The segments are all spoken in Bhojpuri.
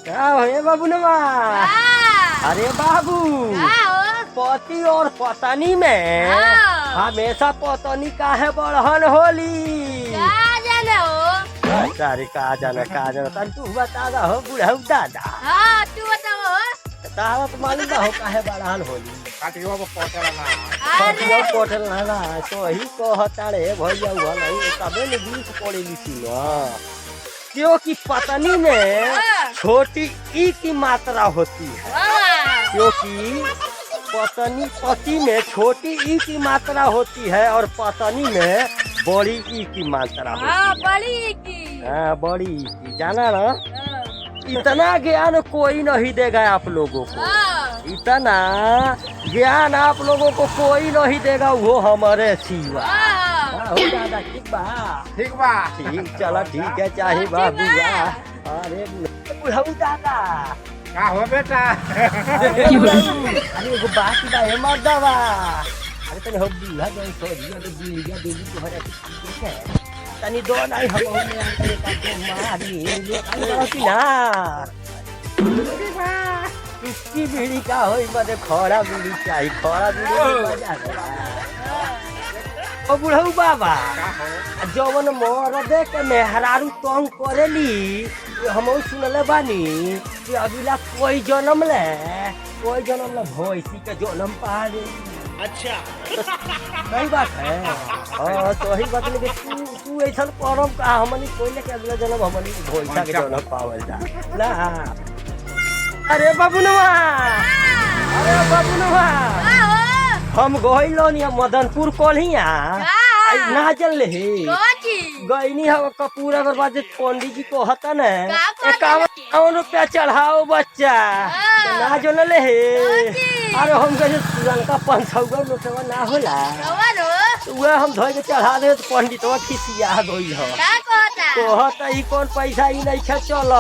क्या है बाबू नमा? अरे बाबू, पति और पत्नी में हमेशा पत्नी काहे बढ़न होली? अरे का जाना तन तू बता दा हो बुढ़ऊ दादा। हाँ तू बताओ। तारा तो मालूम ना हो काहे बढ़न होली? काटियो को पोटल ना पतिया कोठल ना तो ही कहता रे भैया हुआ नहीं तबे ने बीच पड़े लिखी ना, क्योंकि पत्नी में छोटी ई की मात्रा होती है, क्योंकि पति में छोटी ई की मात्रा होती है और पत्नी में बड़ी ई की मात्रा होती है। बड़ी की। हाँ बड़ी ई की, जाना ना? इतना ज्ञान कोई नहीं देगा आप लोगों को, इतना ज्ञान आप लोगों को कोई नहीं देगा, वो हमारे सिवा। हो दादा ठीक बा? ठीक चला ठीक है, चाहे बाबू। अरे बुढ़ऊ दादा का हो बेटा? अरे एगो बात बा हे मर्दवा। अरे तनी हो बूढ़ा जन सोजिया तो बुढ़िया देवी को हरे के तनी दो नहीं हम में आके का मारी ले आई ना। इसकी बीड़ी का होई मने खड़ा बीड़ी चाहिए, खड़ा बीड़ी मजा। ओ बुढ़ऊ बाबा, जवन मरदे के मेहरारू तंग करेली, हम सुनले बानी कि अगला कोई जन्म ले भैंसी के जन्म पा ले। अच्छा सही बात है। हाँ तो ही बात नहीं, तू ऐसा करम का हमनी कोई के अगला जन्म हमनी भैंसा के जन्म पावल जा ना। अरे बाबूनवा, हम गइलो नि मदनपुर कोल्हिया ना चल गईनी हम कपूर अगरबाद पंडित जी को हता न 51 रुपया चढ़ाओ बच्चा ना जो ले हे। अरे हम कहे पुरनका 500 रुपया ना होला, वह हम धोई के चढ़ा दे तो पंडित खिसिया गई हो, कहता ई कौन पैसा ही नहीं खा चल।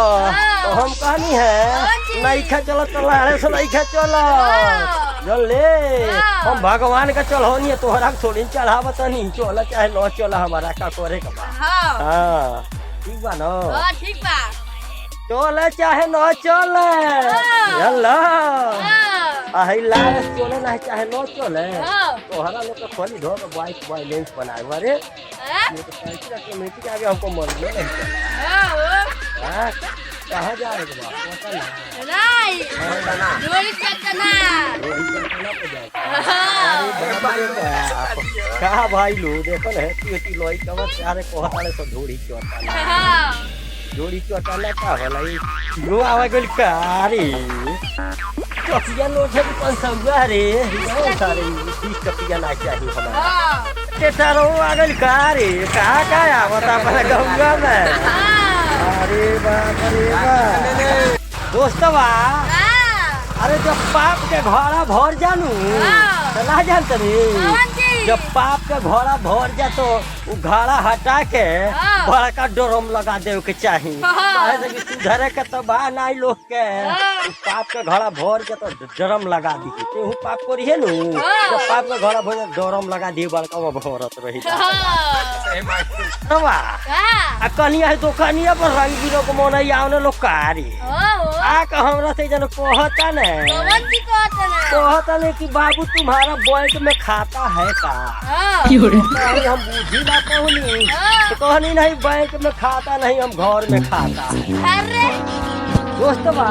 तो हम कहनी है नहीं खा चल तो लाड़े से नहीं खा चल ले, हम भगवान का चढ़ौनी है, तोहरा थोड़ी चढ़ावत नहीं, चल चाहे न चल, हमारा का करे का बा। हाँ ठीक बा न? ठीक बा। चल चाहे न चल चला आई लाल चले ना चाहे न चले, तोहरा लोग का खोली धो के बाइक बैलेंस बनाए बारे ये तो पैसा के मीटिंग आगे हमको मर गया नहीं चला। हां कहां जा रहे हो? पता नहीं डोरी चटना कहा भाई लो देखल है कि लोई कवर सारे कोहताले से धोड़ी चटना जोड़ी चटना का होला लो आवा गेल कारी टकिया लोटे 500 रे सारे 30 टकिया ना चाहिए हमारा के तारो आ गेल कारी का आवता अपना गंगा में। अरे बाप रे बाप दोस्तवा, अरे जब पाप के घोड़ा भर जानू तो ना जानते रे, जब पाप के घोड़ा भर जा तो वो घोड़ा हटा के बड़का ड्रम लगा दे के चाहिए, सुधरे के तो बा नहीं लोग के पाप के घोड़ा भर के तो ड्रम लगा दी तेहू पाप करिए नु, जब पाप के घोड़ा भर ड्रम लगा दी बड़का में भरत रही आ कनिया है दुकानिया पर रंग बिरंग को मन आवने लोग कारी आ के हमरा से जन कहता ने कहता ने कि बाबू तुम्हारा बैंक में खाता है का? हम बूझी ना कहनी तो कहनी नहीं बैंक में खाता नहीं, हम घर में खाता। दोस्तवा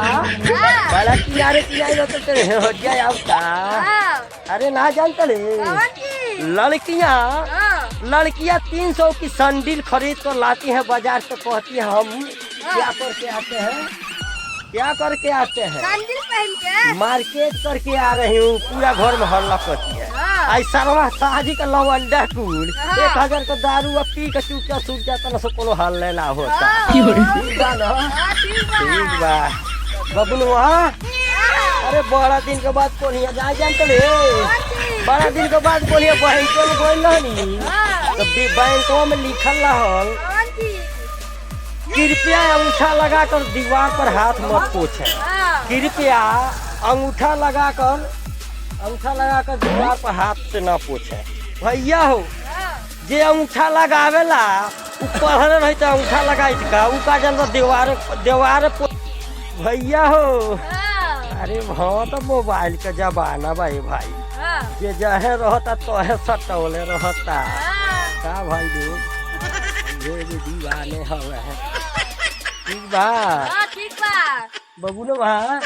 बड़ा किनारे रहते तेरे हो जाए आपका। अरे ना जानते रे लड़कियां 300 की सैंडल खरीद कर लाती हैं बाजार से, कहती है हम क्या करके आते हैं सैंडल पहन के मार्केट करके आ रही हूँ, पूरा घर में हल्ला करती है। आई सरवा साजी का लवंडा कुल 1000 का दारू अब पी के चुपचाप सूख जाता ना, सो कोनो हल लेना होता। ठीक बा ना? ठीक बा बबुनवा। अरे बड़ा दिन के बाद कोनिया जा जानते रे, बड़ा दिन के बाद कोनिया बैंक में गइल रहनी तो बैंकों में लिखल रहल कृपया अंगूठा लगाकर दीवार पर हाथ मत पोछे, कृपया अंगूठा लगाकर दीवार पर हाथ से न पोछे। भैया हो जे अंगूठा लगावेला ऊ पढ़ल रही तो अंगूठा लगाई का ऊ का जानता दीवार भैया हो, हाँ अरे हाँ तो मोबाइल का जमाना भाई हाँ जे जहे रहता तोहे सटौले रहता हाँ का भाई लोग ये भी दीवाने हवे ठीक बा हाँ, ठीक बा बबू ने बा हाँ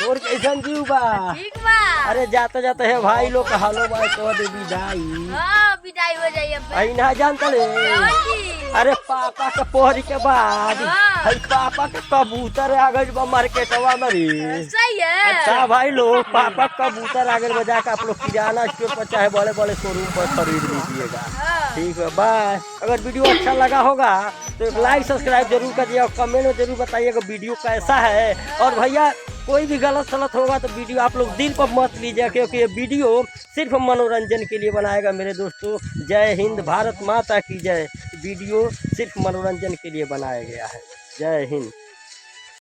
तोर कैसन जीव बा ठीक बा अरे जाते जाते है भाई लोग का हालो भाई तो दे विदाई हाँ विदाई हो जाइए अब। आई ना जानता ले कौन जी? अरे पापा के पोहरी के बाद हाँ। हई पापा के कबूतर आ गइल बा मार्केटवा में रे सही है अच्छा भाई लोग पापा कबूतर आ गइल बा जाके आप लोग किराना स्टोर पर चाहे बड़े बड़े शोरूम पर खरीद लीजिएगा हाँ। ठीक है बाय। अगर वीडियो अच्छा लगा होगा तो एक लाइक सब्सक्राइब जरूर करिएगा और कमेंट में जरूर बताइएगा वीडियो कैसा है। और भैया कोई भी गलत सलत होगा तो वीडियो आप लोग दिल पर मत लीजिए क्योंकि ये वीडियो सिर्फ मनोरंजन के लिए बनाएगा मेरे दोस्तों। जय हिंद, भारत माता की जय। वीडियो सिर्फ मनोरंजन के लिए बनाया गया है। जय हिंद।